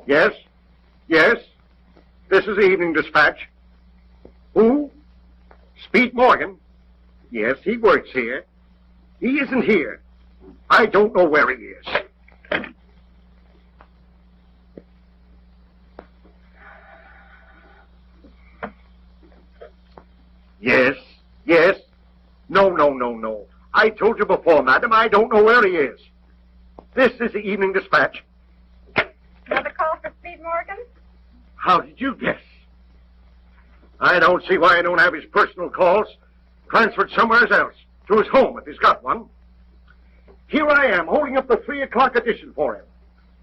Yes? Yes? This is the Evening Dispatch. Who? Speed Morgan? Yes, he works here. He isn't here. I don't know where he is. Yes, yes. No. I told you before, madam, I don't know where he is. This is the Evening Dispatch. Another call for Speed Morgan? How did you guess? I don't see why I don't have his personal calls transferred somewhere else, to his home if he's got one. Here I am, holding up the 3 o'clock edition for him.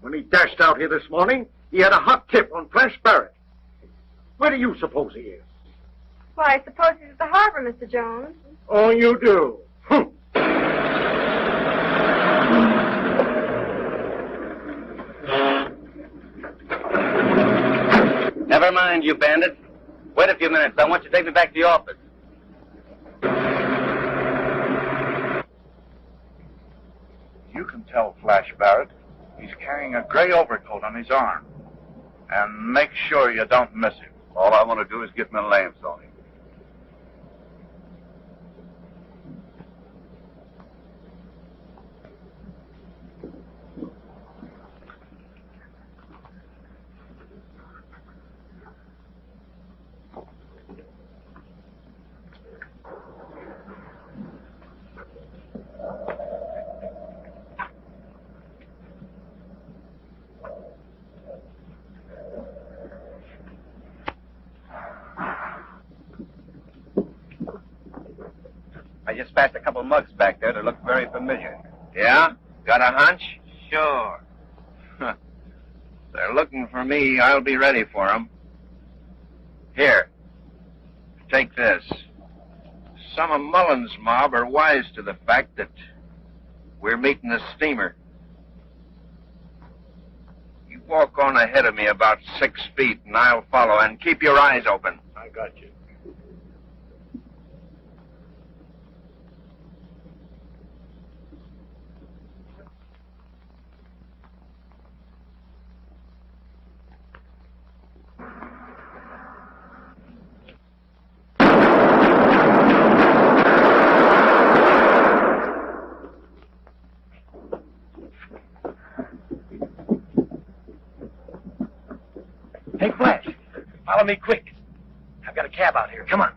When he dashed out here this morning, he had a hot tip on Flash Barrett. Where do you suppose he is? Why, I suppose he's at the harbor, Mr. Jones. Oh, you do? Never mind, you bandit. Wait a few minutes. I want you to take me back to the office. You can tell Flash Barrett he's carrying a gray overcoat on his arm. And make sure you don't miss him. All I want to do is get my lamps on him. I just passed a couple mugs back there that look very familiar. Yeah? Got a hunch? Sure. They're looking for me. I'll be ready for them. Here. Take this. Some of Mullen's mob are wise to the fact that we're meeting a steamer. You walk on ahead of me about 6 feet and I'll follow, and keep your eyes open. I got you. Hey, Flash. Follow me quick. I've got a cab out here. Come on.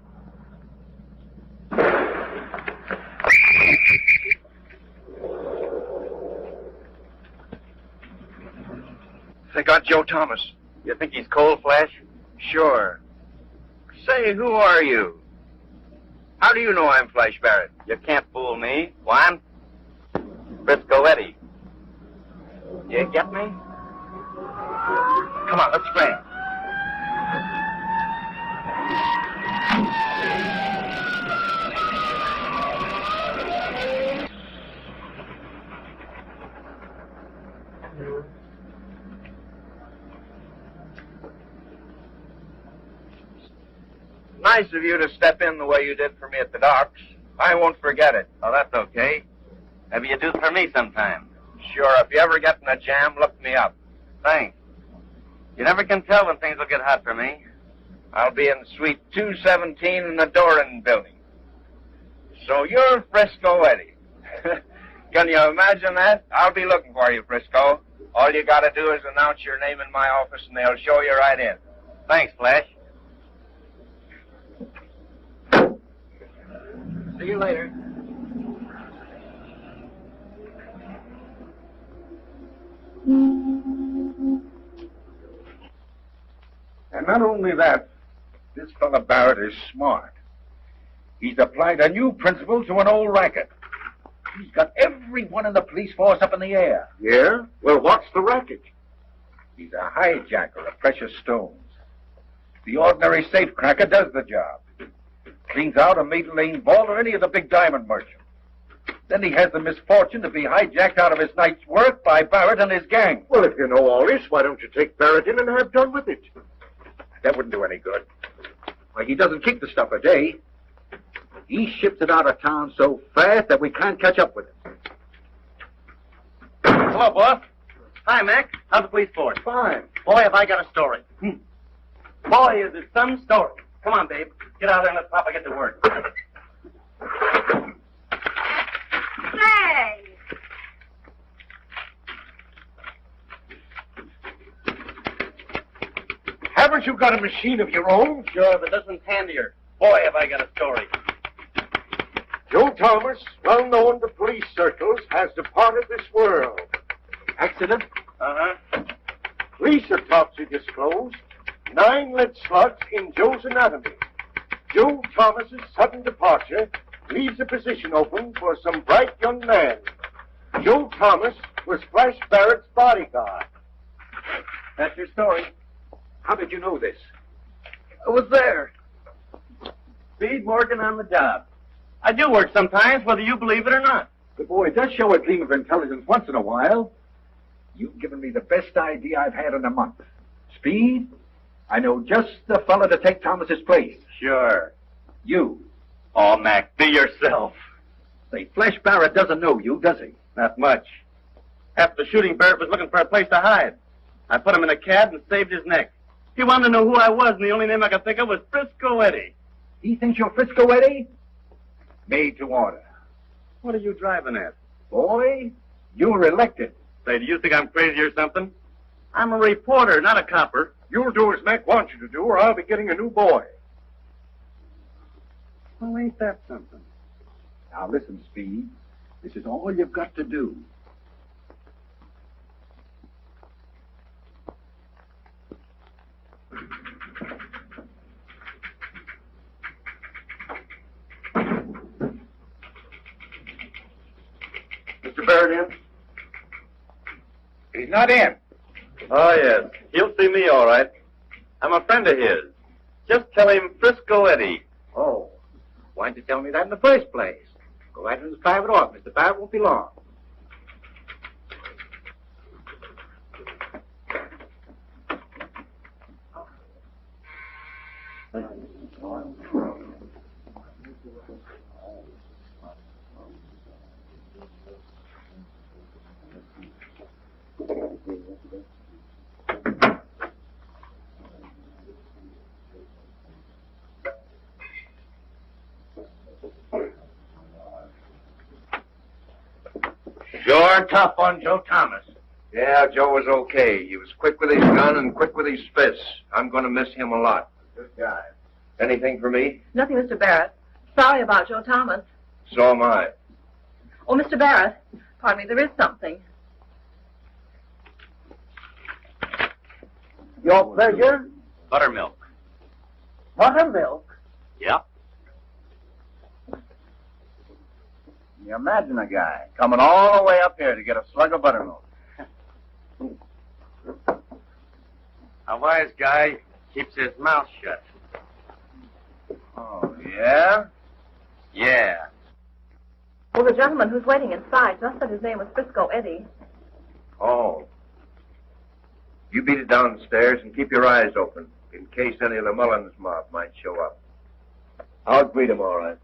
They got Joe Thomas. You think he's cold, Flash? Sure. Say, who are you? How do you know I'm Flash Barrett? You can't fool me. Why, I'm Frisco Eddie. You get me? Come on, let's scram. Nice of you to step in the way you did for me at the docks. I won't forget it. Oh, that's okay. Maybe you do for me sometime. Sure, if you ever get in a jam, look me up. Thanks. You never can tell when things will get hot for me. I'll be in suite 217 in the Doran building. So you're Frisco Eddie. Can you imagine that? I'll be looking for you, Frisco. All you gotta do is announce your name in my office and they'll show you right in. Thanks, Flash. See you later. And not only that, this fella Barrett is smart. He's applied a new principle to an old racket. He's got everyone in the police force up in the air. Yeah? Well, what's the racket? He's a hijacker of precious stones. The ordinary safecracker does the job. Cleans out a Maiden Lane vault or any of the big diamond merchants. Then he has the misfortune to be hijacked out of his night's work by Barrett and his gang. Well, if you know all this, why don't you take Barrett in and have done with it? That wouldn't do any good. Why, he doesn't keep the stuff a day. He ships it out of town so fast that we can't catch up with it. Hello, boss. Hi, Mac. How's the police force? Fine. Boy, have I got a story. Boy, is it some story. Come on, babe. Get out there and let Papa get to work. Say! Haven't you got a machine of your own? Sure, but this one's handier. Boy, have I got a story. Joe Thomas, well known to police circles, has departed this world. Accident? Uh-huh. Police autopsy disclosed 9 lead slugs in Joe's anatomy. Joe Thomas's sudden departure leaves a position open for some bright young man. Joe Thomas was Flash Barrett's bodyguard. That's your story. How did you know this? I was there. Speed Morgan on the job. I do work sometimes, whether you believe it or not. The boy does show a gleam of intelligence once in a while. You've given me the best idea I've had in a month. Speed, I know just the fella to take Thomas's place. Sure. You. Oh, Mac, be yourself. Say, Flash Barrett doesn't know you, does he? Not much. After the shooting, Barrett was looking for a place to hide. I put him in a cab and saved his neck. He wanted to know who I was, and the only name I could think of was Frisco Eddie. He thinks you're Frisco Eddie? Made to order. What are you driving at? Boy, you were elected. Say, do you think I'm crazy or something? I'm a reporter, not a copper. You'll do as Mac wants you to do, or I'll be getting a new boy. Well, ain't that something? Now listen, Speed. This is all you've got to do. Mr. Barrett in? He's not in. Oh, yes. He'll see me all right. I'm a friend of his. Just tell him Frisco Eddie. Oh. Why didn't you tell me that in the first place? Go right into his private office. Mr. Barrett won't be long. Sure tough on Joe Thomas. Yeah, Joe was okay. He was quick with his gun and quick with his fists. I'm going to miss him a lot. Good guy. Anything for me? Nothing, Mr. Barrett. Sorry about Joe Thomas. So am I. Oh, Mr. Barrett, pardon me, there is something. Your pleasure? Buttermilk. Buttermilk? Yep. You imagine a guy coming all the way up here to get a slug of buttermilk. A wise guy keeps his mouth shut. Oh, yeah? Yeah. Well, the gentleman who's waiting inside just said his name was Frisco Eddie. Oh. You beat it downstairs and keep your eyes open in case any of the Mullins mob might show up. I'll greet him all right.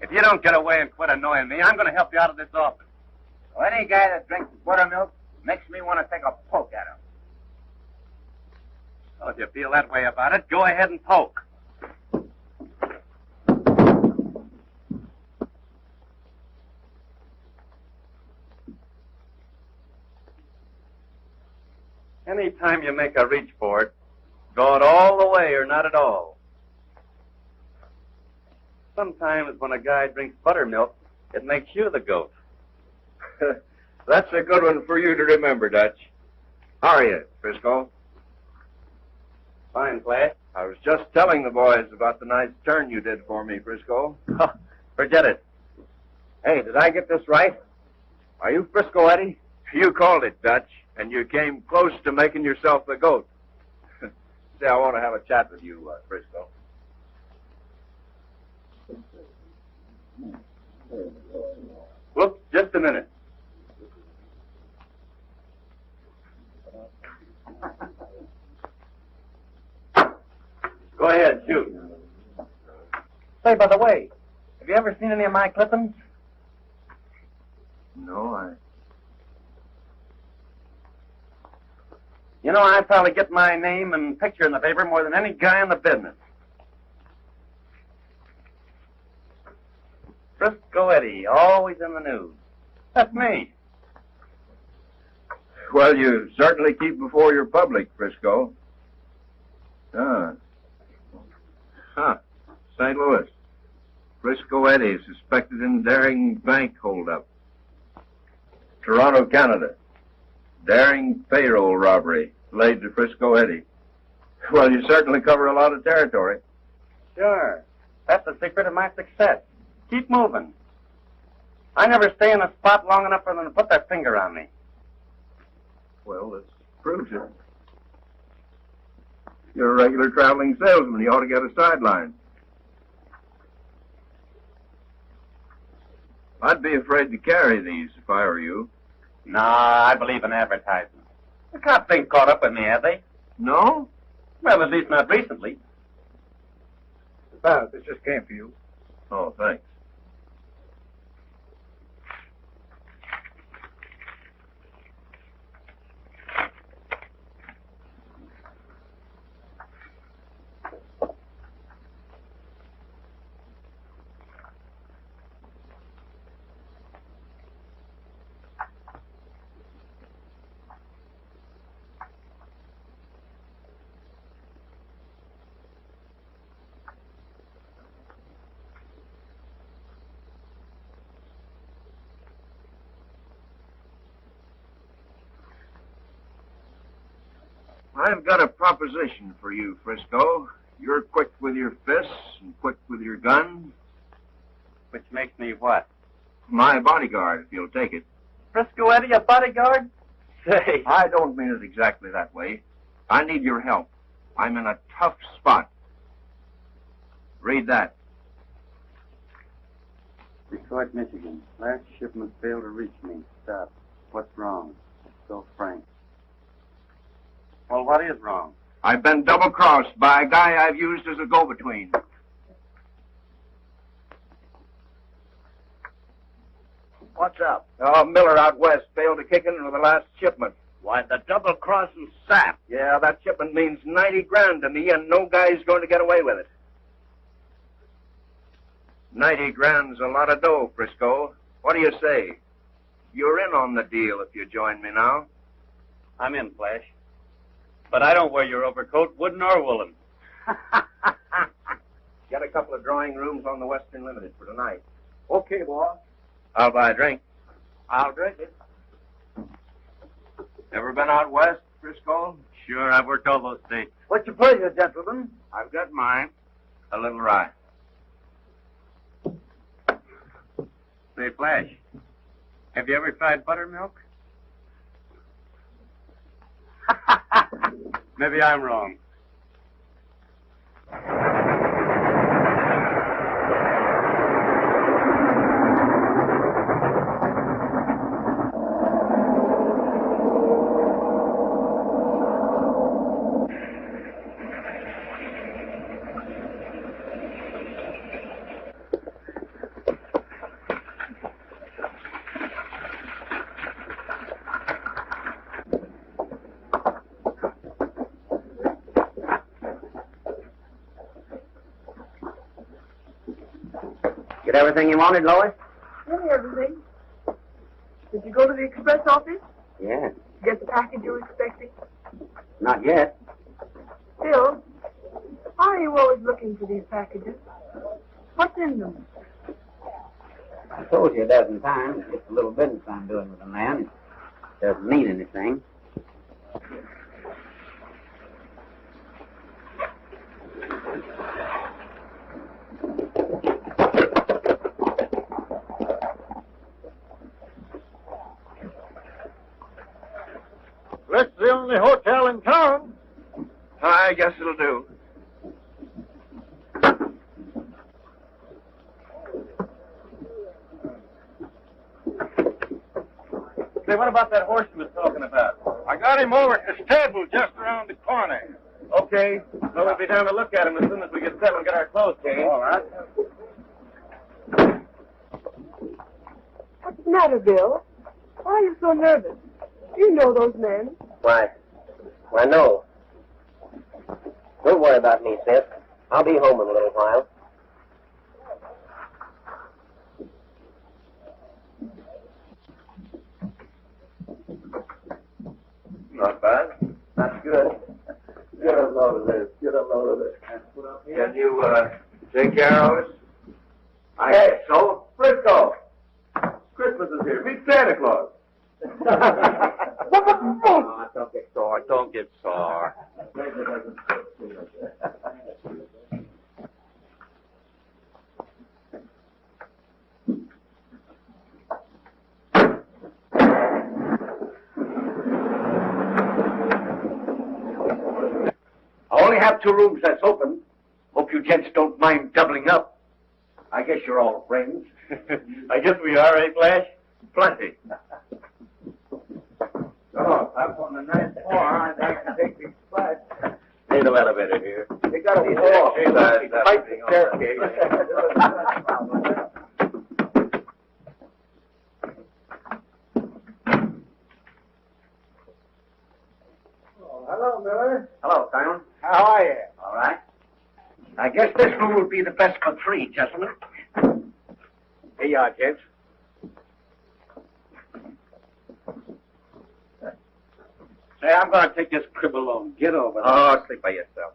If you don't get away and quit annoying me, I'm going to help you out of this office. Well, any guy that drinks buttermilk makes me want to take a poke at him. Well, if you feel that way about it, go ahead and poke. Anytime you make a reach for it, go it all the way or not at all. Sometimes when a guy drinks buttermilk, it makes you the goat. That's a good one for you to remember, Dutch. How are you, Frisco? Fine, Flash. I was just telling the boys about the nice turn you did for me, Frisco. Forget it. Hey, did I get this right? Are you Frisco Eddie? You called it, Dutch, and you came close to making yourself the goat. Say, I want to have a chat with you, Frisco. Whoops, just a minute. Go ahead, shoot. Say, by the way, have you ever seen any of my clippings? No, You know, I probably get my name and picture in the paper more than any guy in the business. Frisco Eddie, always in the news. That's me. Well, you certainly keep before your public, Frisco. Huh. St. Louis. Frisco Eddie suspected in daring bank holdup. Toronto, Canada. Daring payroll robbery laid to Frisco Eddie. Well, you certainly cover a lot of territory. Sure. That's the secret of my success. Keep moving. I never stay in a spot long enough for them to put their finger on me. Well, this proves it. You're a regular traveling salesman. You ought to get a sideline. I'd be afraid to carry these if I were you. Nah, I believe in advertising. The cops ain't caught up with me, have they? No? Well, at least not recently. Well, this just came for you. Oh, thanks. I've got a proposition for you, Frisco. You're quick with your fists and quick with your gun. Which makes me what? My bodyguard, if you'll take it. Frisco Eddie, a bodyguard? Say. I don't mean it exactly that way. I need your help. I'm in a tough spot. Read that. Detroit, Michigan. Last shipment failed to reach me. Stop. What's wrong? So frank. Well, what is wrong? I've been double-crossed by a guy I've used as a go-between. What's up? Miller out west failed to kick in with the last shipment. Why, the double-crossing sap. Yeah, that shipment means 90 grand to me, and no guy's going to get away with it. 90 grand's a lot of dough, Frisco. What do you say? You're in on the deal if you join me now. I'm in, Flash. But I don't wear your overcoat, wooden or woolen. Get a couple of drawing rooms on the Western Limited for tonight. Okay, boss. I'll buy a drink. I'll drink it. Ever been out west, Frisco? Sure, I've worked all those states. What's your pleasure, gentlemen? I've got mine. A little rye. Say, Flash, have you ever tried buttermilk? Maybe I'm wrong. Get everything you wanted, Lois? Really, everything. Did you go to the express office? Yeah. Get the package you were expecting? Not yet. Bill, why are you always looking for these packages? What's in them? I told you a dozen times, it's just a little business I'm doing with a man. It doesn't mean anything. This is the only hotel in town. I guess it'll do. Say, what about that horse you was talking about? I got him over at the stable just around the corner. Okay. Well, we'll be down to look at him as soon as we get settled and get our clothes changed. All right. What's the matter, Bill? Why are you so nervous? You know those men. Why, no. Don't worry about me, Seth. I'll be home in a little while. Not bad. That's good. Get a load of this. Get a load of this. Can you, take care of us? I guess so. Frisco. Christmas is here. Meet Santa Claus. Oh, don't get sore. Don't get sore. I only have 2 rooms that's open. Hope you gents don't mind doubling up. I guess you're all friends. I guess we are, eh, Flash? Plenty. Oh, I'm on the 9th floor. I can take these flights. Ain't no elevator here. They got a wall. Fight the staircase. Hello, Miller. Hello, Simon. How are you? All right. I guess this room will be the best for 3, gentlemen. Here you are, gents. Say, I'm going to take this crib alone. Get over there. Oh, sleep by yourself.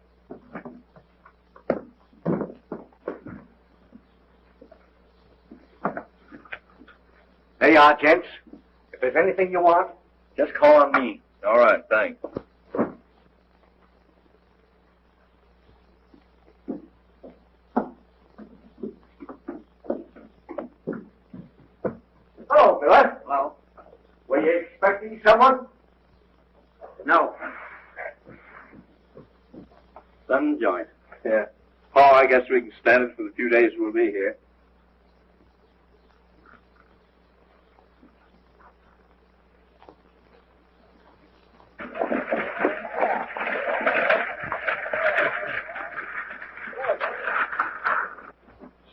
There you are, gents. If there's anything you want, just call on me. All right, thanks. Hello, Miller. Hello. Were you expecting someone? No. Sun joint. Yeah. Oh, I guess we can stand it for the few days we'll be here.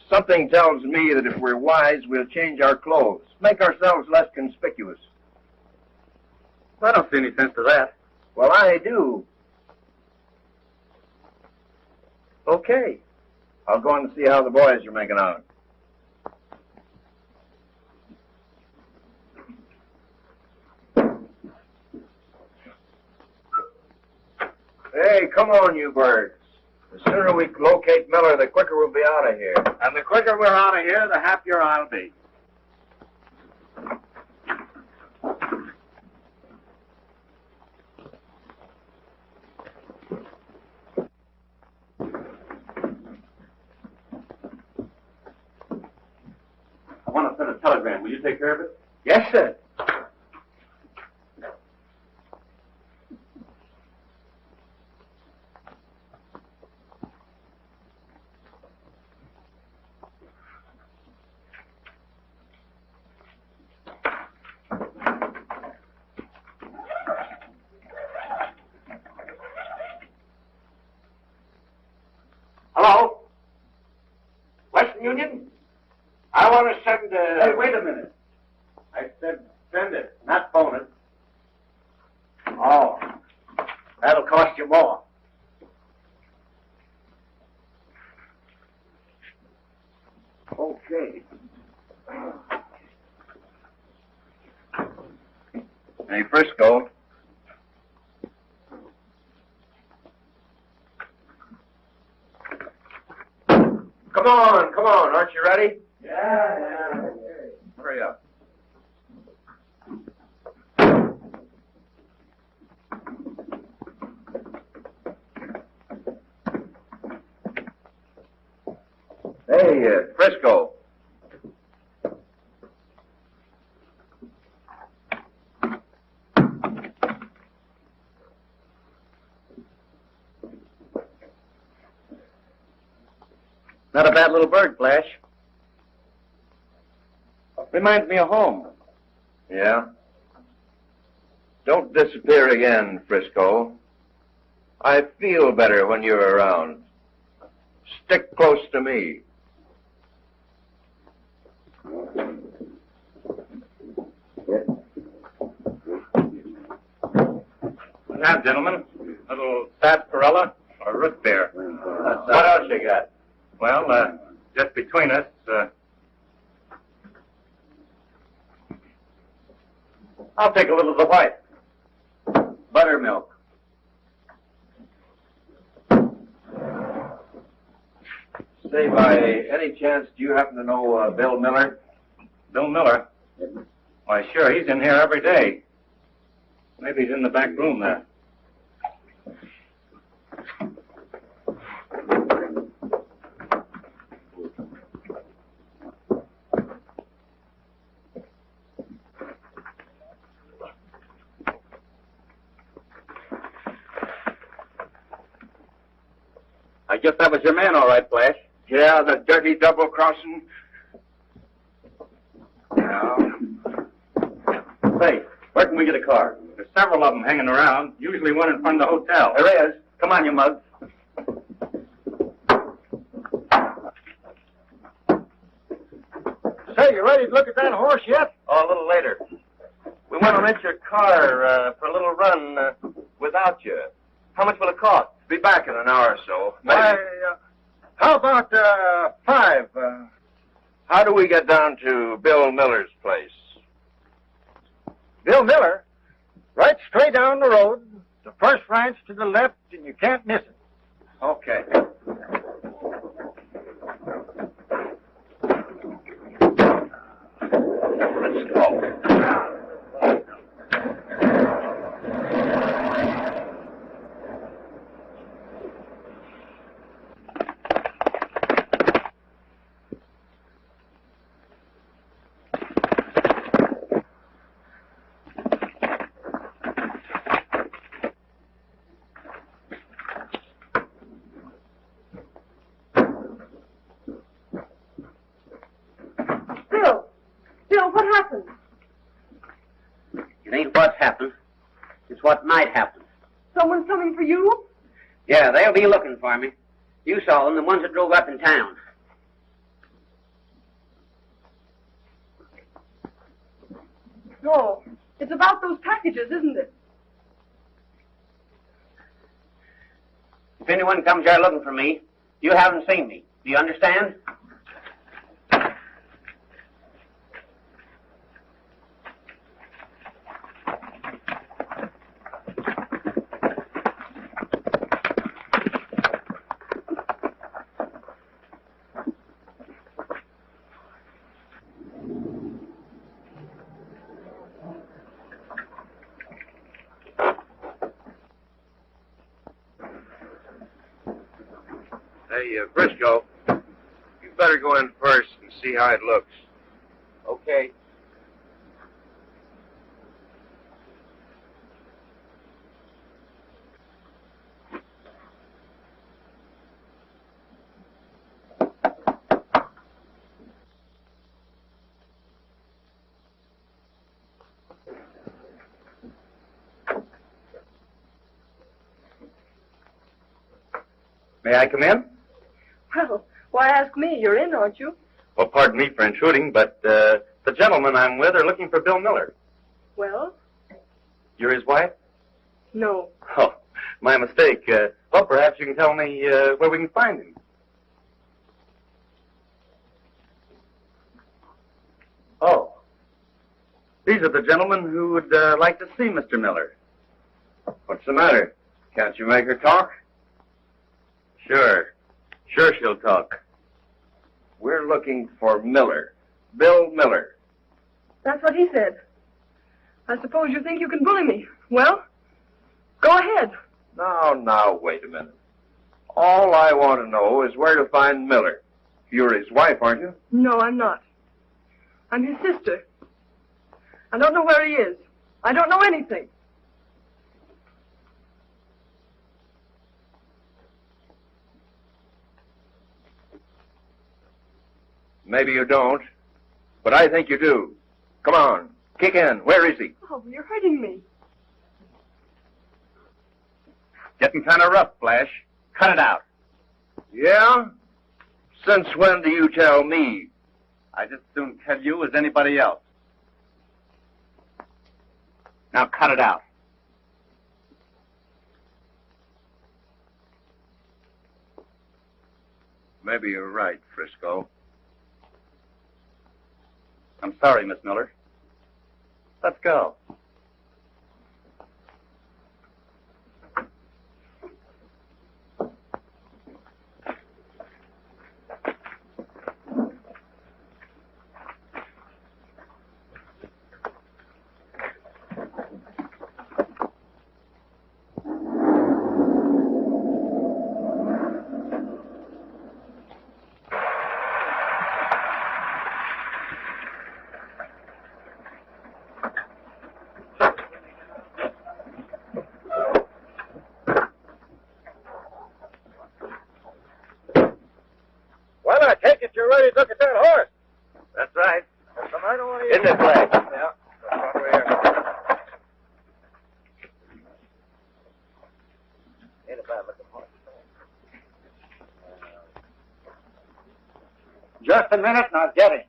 Something tells me that if we're wise, we'll change our clothes, make ourselves less conspicuous. I don't see any sense to that. Well, I do. Okay. I'll go and see how the boys are making out. Hey, come on, you birds. The sooner we locate Miller, the quicker we'll be out of here. And the quicker we're out of here, the happier I'll be. I want to send a telegram. Will you take care of it? Yes, sir. Hello? Western Union? I want to send Hey, wait a minute. I said send it, not phone it. Oh, that'll cost you more. Okay. Hey, Frisco. Come Come on, come on. Aren't you ready? Yeah. Hurry up. Hey, Frisco. Not a bad little bird, Flash. Reminds me of home. Yeah? Don't disappear again, Frisco. I feel better when you're around. Stick close to me. Now, gentlemen, a little sarsaparilla or root beer. What else you got? Well, just between us, I'll take a little of the white. Buttermilk. Say, by any chance, do you happen to know Bill Miller? Bill Miller? Why, sure, he's in here every day. Maybe he's in the back room there. I guess that was your man, all right, Flash. Yeah, the dirty double-crossing. Yeah. Say, where can we get a car? There's several of them hanging around, usually one in front of the hotel. There is. Come on, you mug. Say, you ready to look at that horse yet? Oh, a little later. We want to rent your car for a little run without you. How much will it cost? Be back in an hour or so. Maybe. Why, how about 5? How do we get down to Bill Miller's place? Bill Miller? Right straight down the road, the first ranch to the left, and you can't miss it. Okay. Let's go. Bill, what happened? It ain't what's happened. It's what might happen. Someone's coming for you? Yeah, they'll be looking for me. You saw them, the ones that drove up in town. No. It's about those packages, isn't it? If anyone comes here looking for me, you haven't seen me. Do you understand? Hey, Frisco, you better go in first and see how it looks. Okay. May I come in? Well, why ask me? You're in, aren't you? Well, pardon me for intruding, but the gentlemen I'm with are looking for Bill Miller. Well, You're his wife? no. Oh, my mistake. Well, perhaps you can tell me where we can find him. Oh. These are the gentlemen who would like to see Mr. Miller. What's the matter? Can't you make her talk? Sure. Sure she'll talk. We're looking for Miller. Bill Miller. That's what he said. I suppose you think you can bully me. Well, go ahead. Now, wait a minute. All I want to know is where to find Miller. You're his wife, aren't you? No, I'm not. I'm his sister. I don't know where he is. I don't know anything. Maybe you don't, but I think you do. Come on, kick in. Where is he? Oh, you're hurting me. Getting kind of rough, Flash. Cut it out. Yeah? Since when do you tell me? I just as soon tell you as anybody else. Now cut it out. Maybe you're right, Frisco. I'm sorry, Miss Miller. Let's go. Well, I take it you're ready to look at that horse. That's right. Come right over here. In this way. Yeah. Come over here. Ain't a bad looking horse. Just a minute and I'll get him.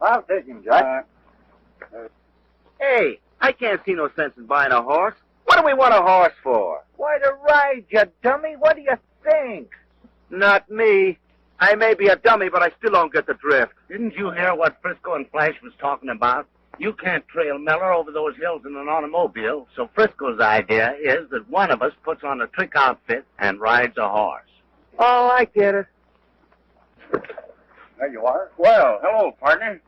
I'll take him, Jack. Hey, I can't see no sense in buying a horse. What do we want a horse for? Why, to ride, you dummy. What do you think? Not me. I may be a dummy, but I still don't get the drift. Didn't you hear what Frisco and Flash was talking about? You can't trail Miller over those hills in an automobile, so Frisco's idea is that one of us puts on a trick outfit and rides a horse. Oh, I get it. There you are. Well, hello, partner.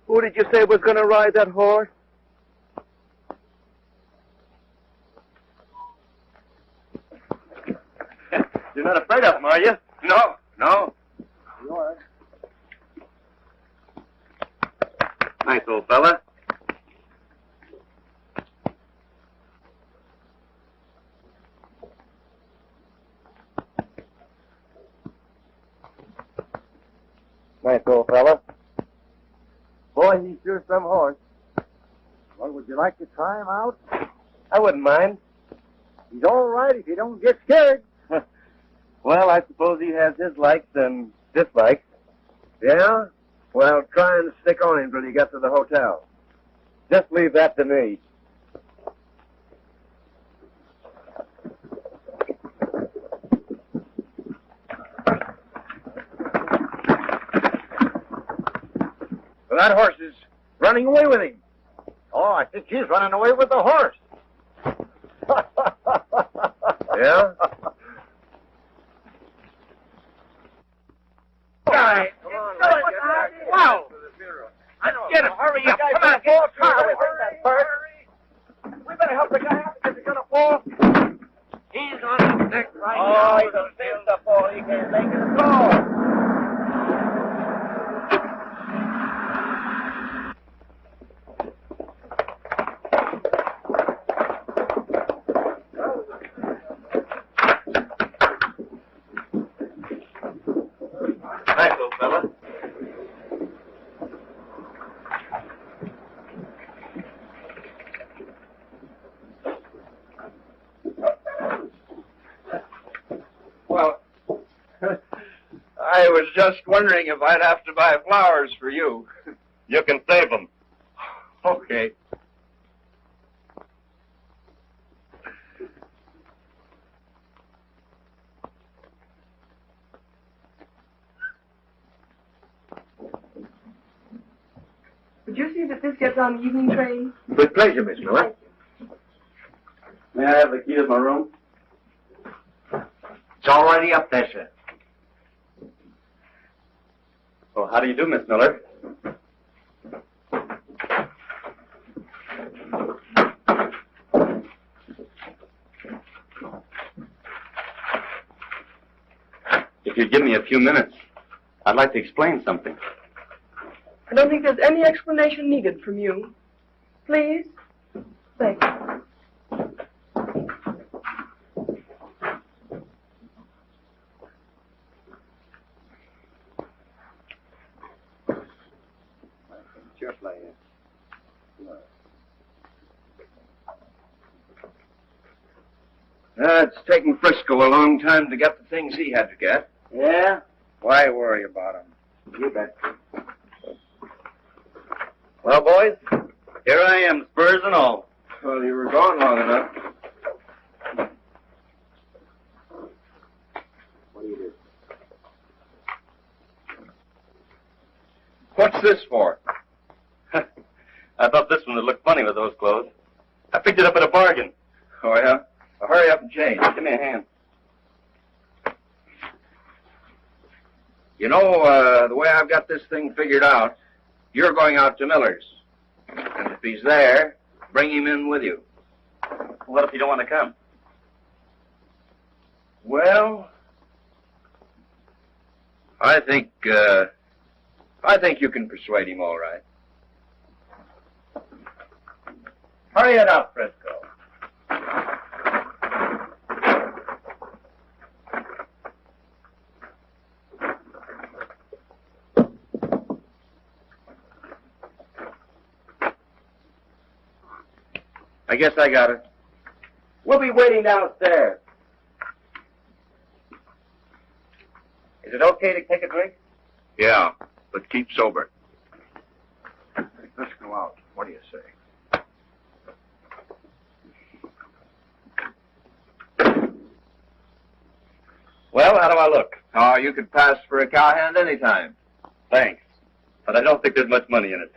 Who did you say was going to ride that horse? You're not afraid of him, are you? No. You are. Nice old fella. Nice old fella. Boy, he's sure some horse. Well, would you like to try him out? I wouldn't mind. He's all right if you don't get scared. Well, I suppose he has his likes and dislikes. Yeah? Well, try and stick on him till you get to the hotel. Just leave that to me. Well, that horse is running away with him. Oh, I think he's running away with the horse. Yeah? Guy, Come on, let's let's get get back back. Wow. To the funeral. Let's get him. Hurry up. Come on, fall car. We better help the guy out because he's going to fall. He's on his neck right Oh, he's a bit to fall. He can't make it at all. Nice old fella. Well, I was just wondering if I'd have to buy flowers for you. You can save them. Okay. Would you see that this gets on the evening train? With pleasure, Miss Miller. May I have the key to my room? It's already up there, sir. Oh, how do you do, Miss Miller? If you'd give me a few minutes, I'd like to explain something. I don't think there's any explanation needed from you. Please? Thank you. It's taken Frisco a long time to get the things he had to get. Yeah? Why worry about him? You bet. Well, boys, here I am, spurs and all. Well, you were gone long enough. What do you do? What's this for? I thought this one would look funny with those clothes. I picked it up at a bargain. Oh, yeah? Well, hurry up and change. Give me a hand. You know, the way I've got this thing figured out, you're going out to Miller's. And if he's there, bring him in with you. What if you don't want to come? Well, I think you can persuade him all right. Hurry it up, Frisco. I guess I got it. We'll be waiting downstairs. Is it okay to take a drink? Yeah, but keep sober. Let's go out. What do you say? Well, how do I look? Oh, you could pass for a cowhand anytime. Thanks. But I don't think there's much money in it.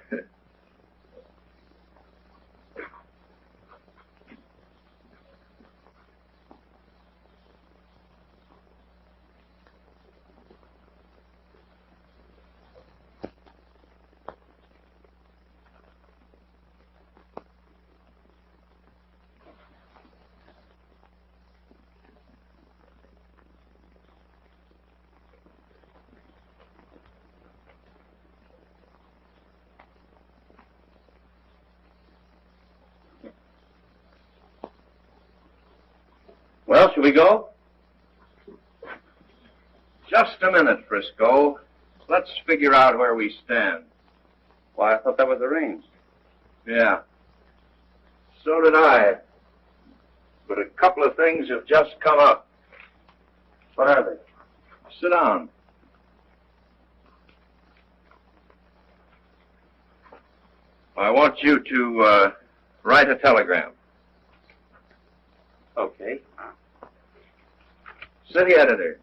Well, shall we go? Just a minute, Frisco. Let's figure out where we stand. Why, I thought that was arranged. Yeah. So did I. But a couple of things have just come up. What are they? Sit down. I want you to write a telegram. Okay. City editor,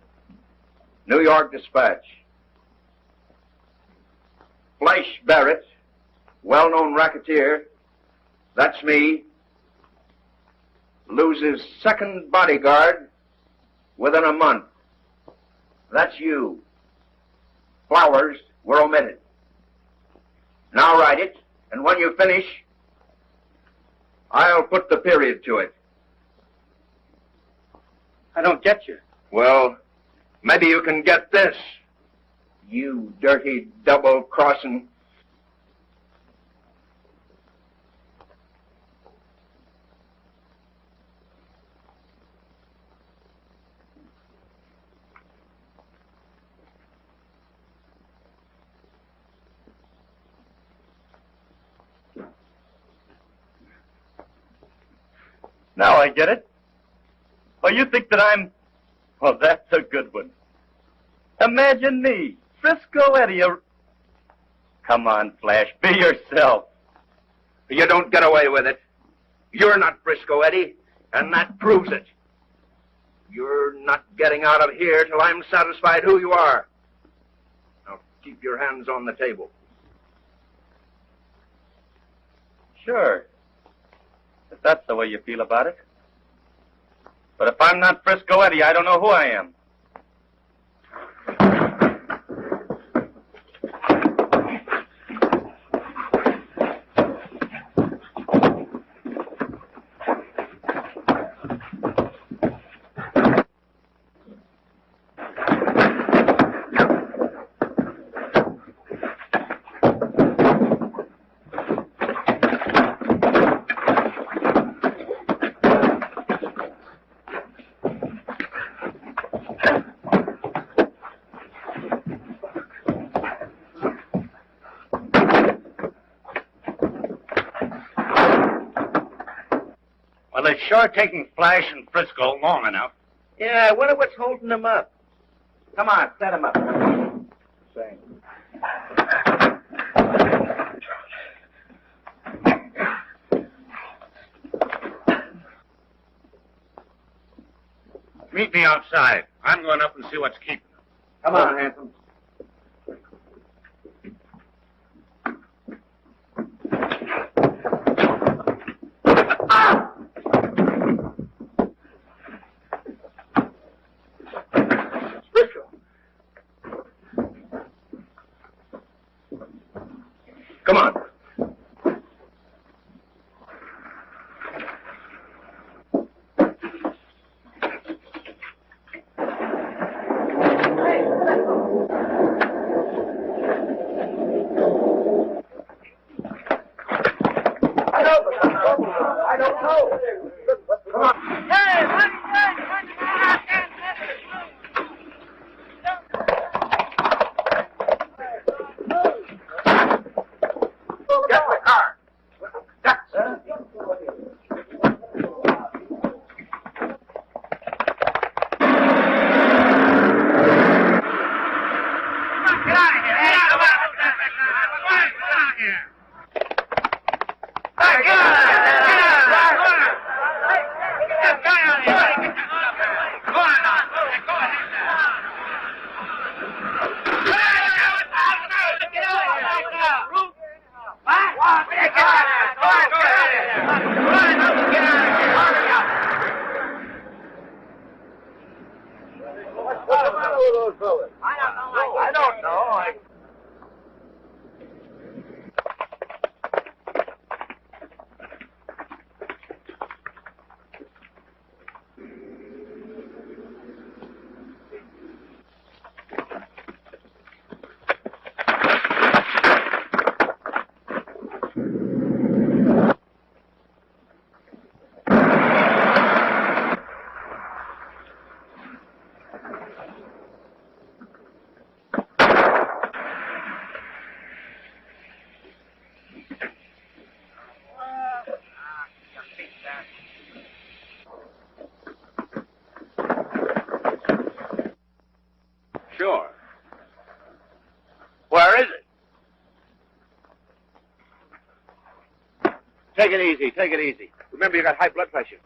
New York Dispatch. Flash Barrett, well-known racketeer, that's me, loses second bodyguard within a month. That's you. Flowers were omitted. Now write it, and when you finish, I'll put the period to it. I don't get you. Well, maybe you can get this, you dirty double-crossing. Now I get it. Oh, you think that I'm... Well, that's a good one. Imagine me, Frisco Eddie. Come on, Flash, be yourself. You don't get away with it. You're not Frisco Eddie, and that proves it. You're not getting out of here till I'm satisfied who you are. Now, keep your hands on the table. Sure. If that's the way you feel about it. But if I'm not Frisco Eddie, I don't know who I am. Well, it's sure taking Flash and Frisco long enough. Yeah, I wonder what's holding them up. Come on, set them up. Same. Meet me outside. I'm going up and see what's keeping them. Come on, handsome. Come on. I don't know. Come on. Hey, run! Get in the car. What's the matter with those fellas? I don't know. Sure. Where is it? Take it easy. Take it easy. Remember, you got high blood pressure.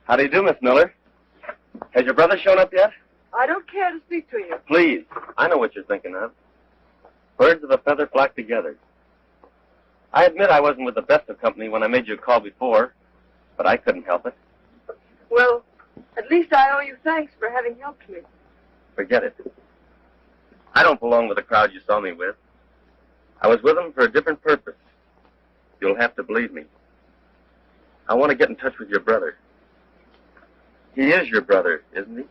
How do you do, Miss Miller? Has your brother shown up yet? I don't care to speak to you. Please. I know what you're thinking of. Birds of a feather flock together. I admit I wasn't with the best of company when I made you a call before, but I couldn't help it. Well, at least I owe you thanks for having helped me. Forget it. I don't belong with the crowd you saw me with. I was with them for a different purpose. You'll have to believe me. I want to get in touch with your brother. He is your brother, isn't he?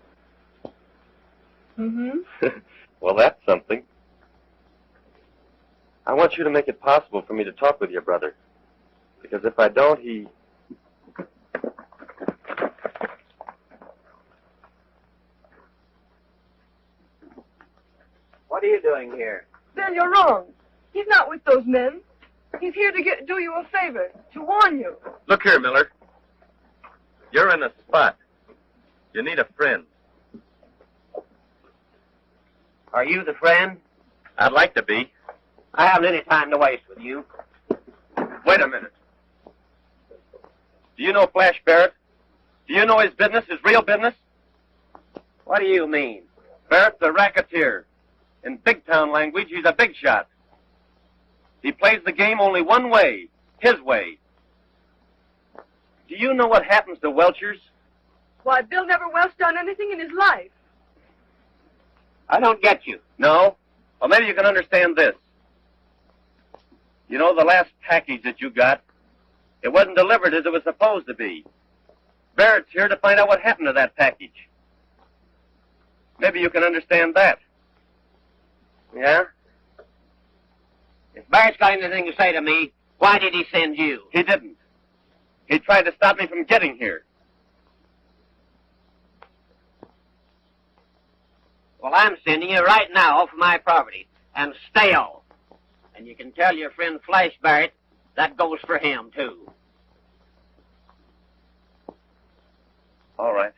Mm-hmm. Well, that's something. I want you to make it possible for me to talk with your brother. Because if I don't, he... What are you doing here? Bill, you're wrong. He's not with those men. He's here to do you a favor, to warn you. Look here, Miller. You're in a spot. You need a friend. Are you the friend? I'd like to be. I haven't any time to waste with you. Wait a minute. Do you know Flash Barrett? Do you know his business, his real business? What do you mean? Barrett's a racketeer. In big town language, he's a big shot. He plays the game only one way, his way. Do you know what happens to welchers? Why, Bill never welched on anything in his life. I don't get you. No? Well, maybe you can understand this. You know, the last package that you got, it wasn't delivered as it was supposed to be. Barrett's here to find out what happened to that package. Maybe you can understand that. Yeah? If Barrett's got anything to say to me, why did he send you? He didn't. He tried to stop me from getting here. Well, I'm sending you right now for my property, and stale. And you can tell your friend Flash Barrett that goes for him, too. All right.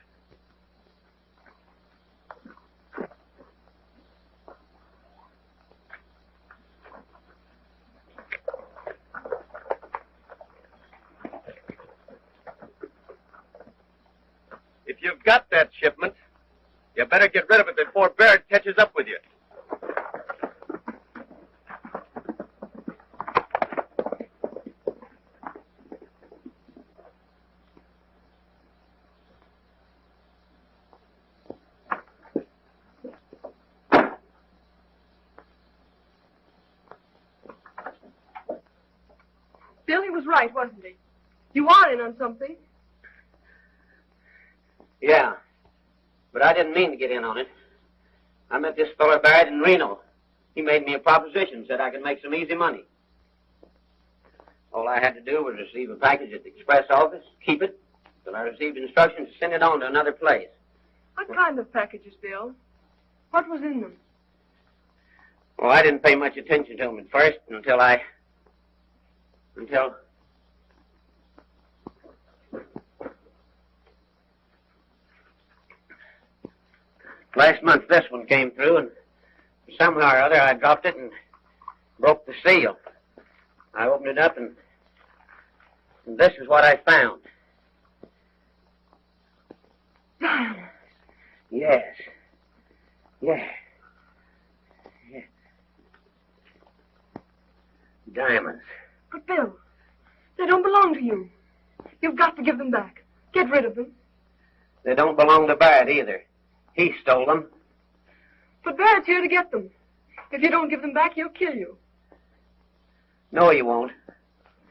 If you've got that shipment, you better get rid of it before Barrett catches up with you. Billy was right, wasn't he? You are in on something. Yeah, but I didn't mean to get in on it. I met this fellow Barrett in Reno. He made me a proposition, said I could make some easy money. All I had to do was receive a package at the express office, keep it, till I received instructions to send it on to another place. What kind of packages, Bill? What was in them? Well, I didn't pay much attention to them at first until last month this one came through, and somehow or other I dropped it and broke the seal. I opened it up, and this is what I found. Yes. Yeah. Yeah. Diamonds. But, Bill, they don't belong to you. You've got to give them back. Get rid of them. They don't belong to Barrett either. He stole them. But Barrett's here to get them. If you don't give them back, he'll kill you. No, you won't.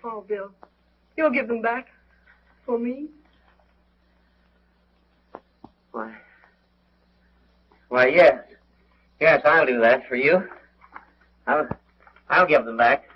Oh, Bill, you'll give them back. For me? Why, yes. Yes, I'll do that for you. I'll give them back.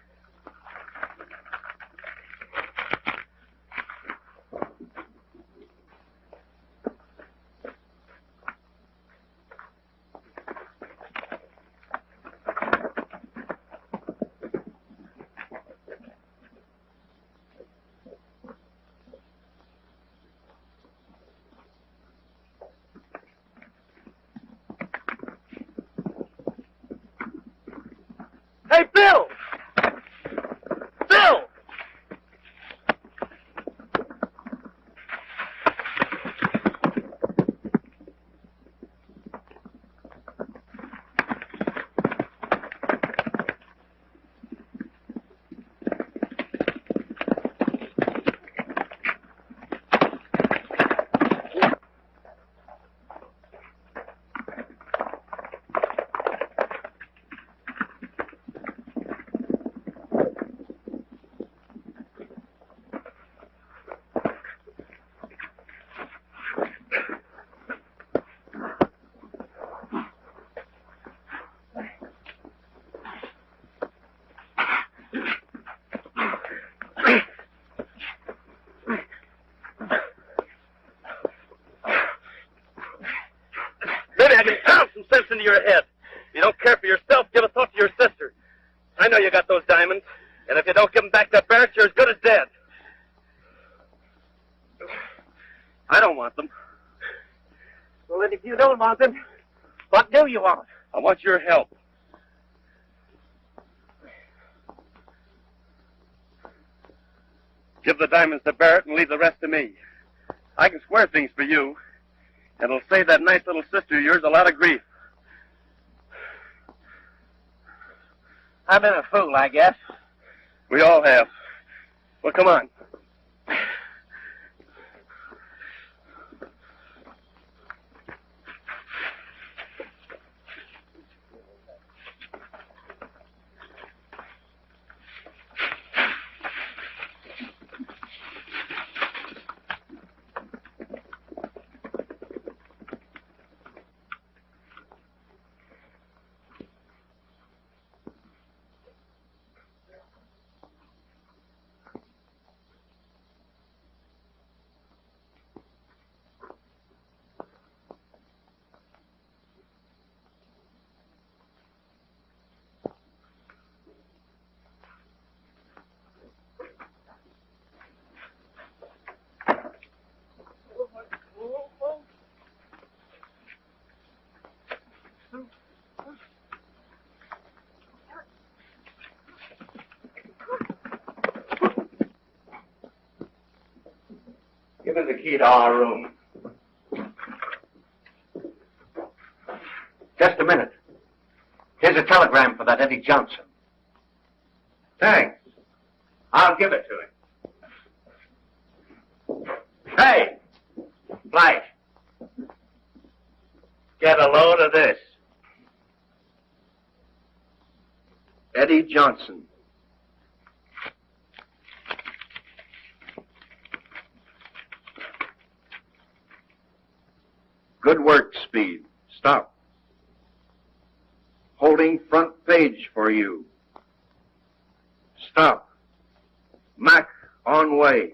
Hey, Bill! Bill! Maybe I can pound some sense into your head. If you don't care for yourself, give a thought to your sister. I know you got those diamonds, and if you don't give them back to Barrett, you're as good as dead. I don't want them. Well, then if you don't want them, what do you want? I want your help. Give the diamonds to Barrett and leave the rest to me. I can square things for you. It'll save that nice little sister of yours a lot of grief. I've been a fool, I guess. We all have. Well, come on. Give me the key to our room. Just a minute. Here's a telegram for that Eddie Johnson. Thanks. I'll give it to him. Hey! Flash. Get a load of this. Eddie Johnson. Good work, Speed. Stop. Holding front page for you. Stop. Mac on way.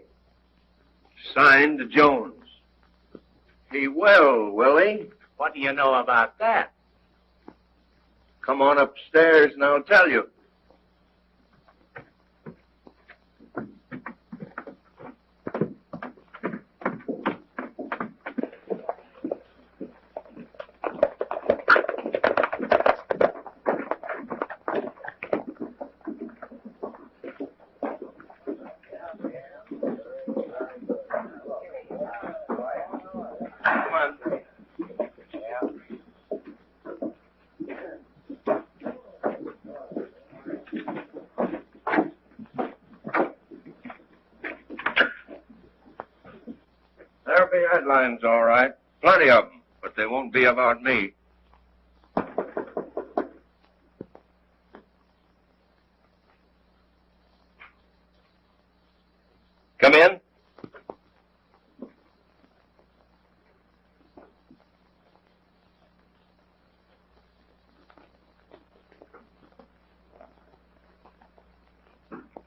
Signed Jones. He will he? What do you know about that? Come on upstairs and I'll tell you. There'll be headlines, all right. Plenty of them, but they won't be about me. Come in.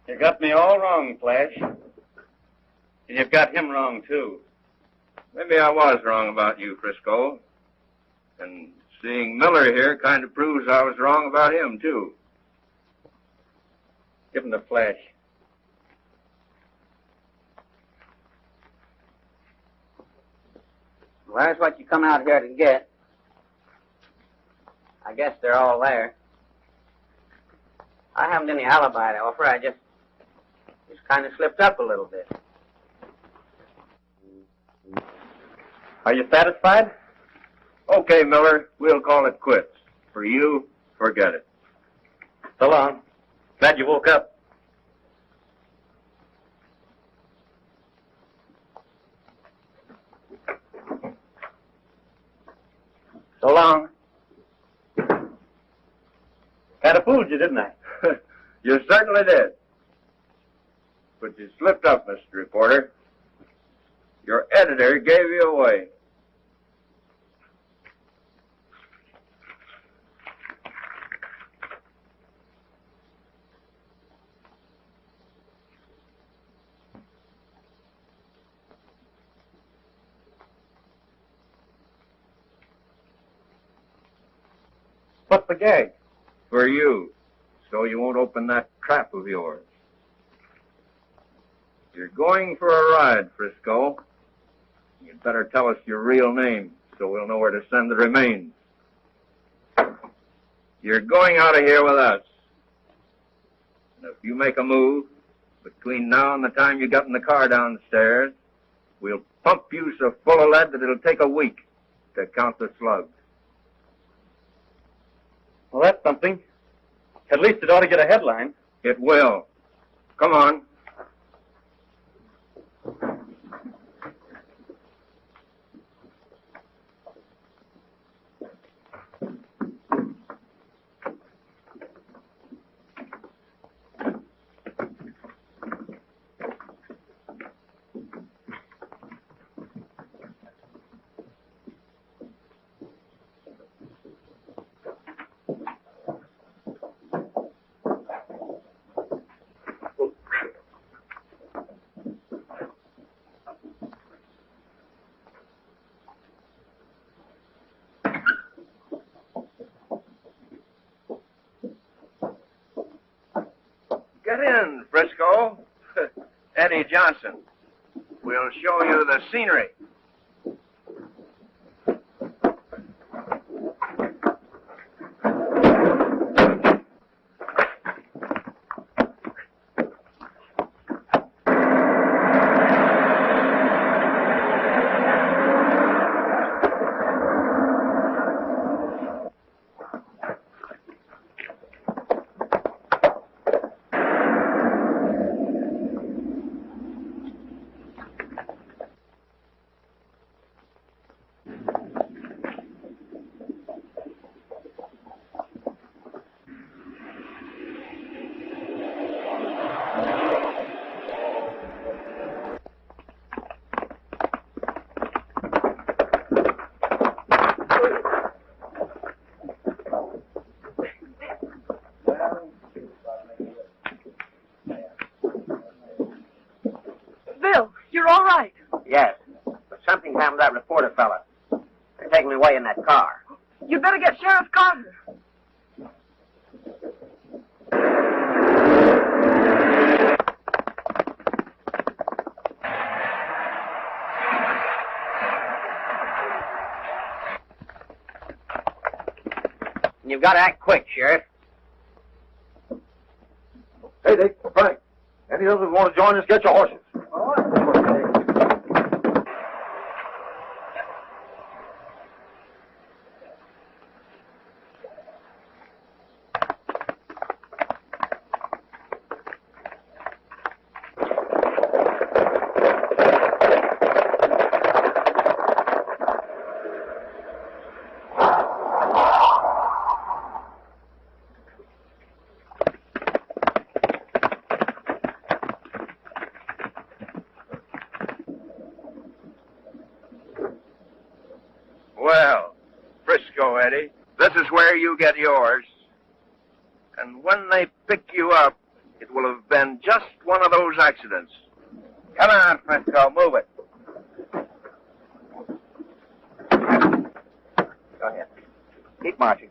You got me all wrong, Flash. And you've got him wrong, too. Maybe I was wrong about you, Frisco. And seeing Miller here kind of proves I was wrong about him, too. Give him the Flash. Well, there's what you come out here to get. I guess they're all there. I haven't any alibi to offer. I just kind of slipped up a little bit. Are you satisfied? Okay, Miller, we'll call it quits. For you, forget it. So long. Glad you woke up. So long. Kind of fooled you, didn't I? You certainly did. But you slipped up, Mr. Reporter. Your editor gave you away. What's the gag? For you, so you won't open that trap of yours. You're going for a ride, Frisco. You'd better tell us your real name so we'll know where to send the remains. You're going out of here with us. And if you make a move, Between now and the time you got in the car downstairs, we'll pump you so full of lead that it'll take a week to count the slugs. Well, that's something. At least it ought to get a headline. It will. Come on. Get in, Frisco. Eddie Johnson. We'll show you the scenery. Bill, you're all right. Yes, but something happened to that reporter fella. They're taking me away in that car. You'd better get Sheriff Carter. You've got to act quick, Sheriff. Hey, Dick, Frank. Any others want to join us? Get your horses. Well, Frisco, Eddie, this is where you get yours. And when they pick you up, it will have been just one of those accidents. Come on, Frisco, move it. Go ahead. Keep marching.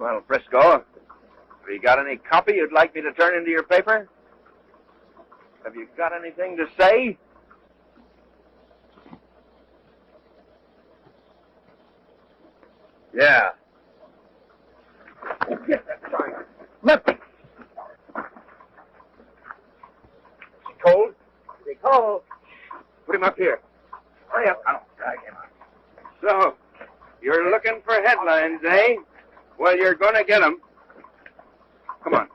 Well, Frisco, have you got any copy you'd like me to turn into your paper? Have you got anything to say? Yeah. Get that sign. Left it. Is he cold? Is he cold? Put him up here. Hurry up. I'll drag him up. So, you're looking for headlines, eh? Well, you're gonna get them. Come on.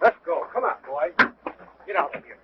Let's go. Come on, boy. Get out of here.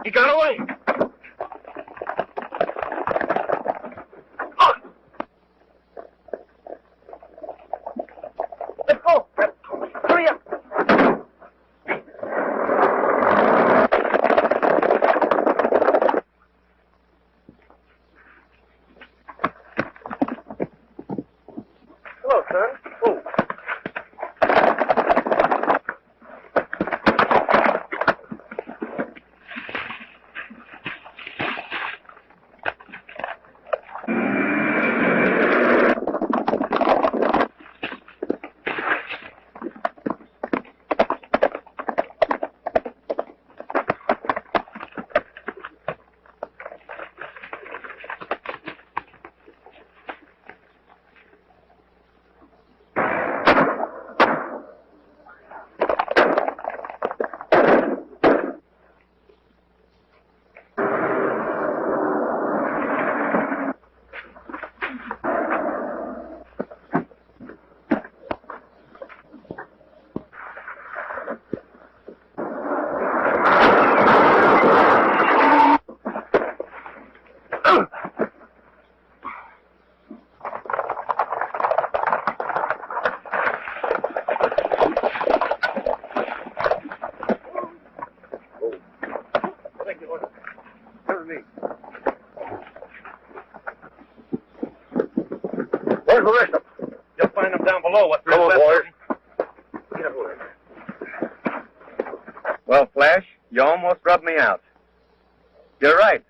He got away. who the rest of them? You'll find them down below. What's Come on, left of boys. them. Get away. Well, Flash, you almost rubbed me out. You're right.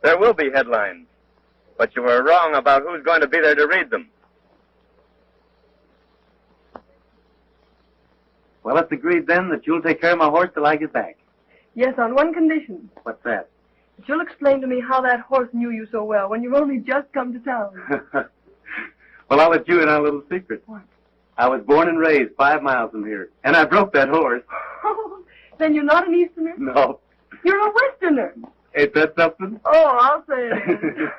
There will be headlines. But you were wrong about who's going to be there to read them. Well, it's agreed then that you'll take care of my horse till I get back. Yes, on one condition. What's that? That you'll explain to me how that horse knew you so well when you've only just come to town. Well, I'll let you in on a little secret. What? I was born and raised 5 miles from here, and I broke that horse. Oh, then you're not an Easterner? No. You're a Westerner. Ain't that something? Oh, I'll say it is.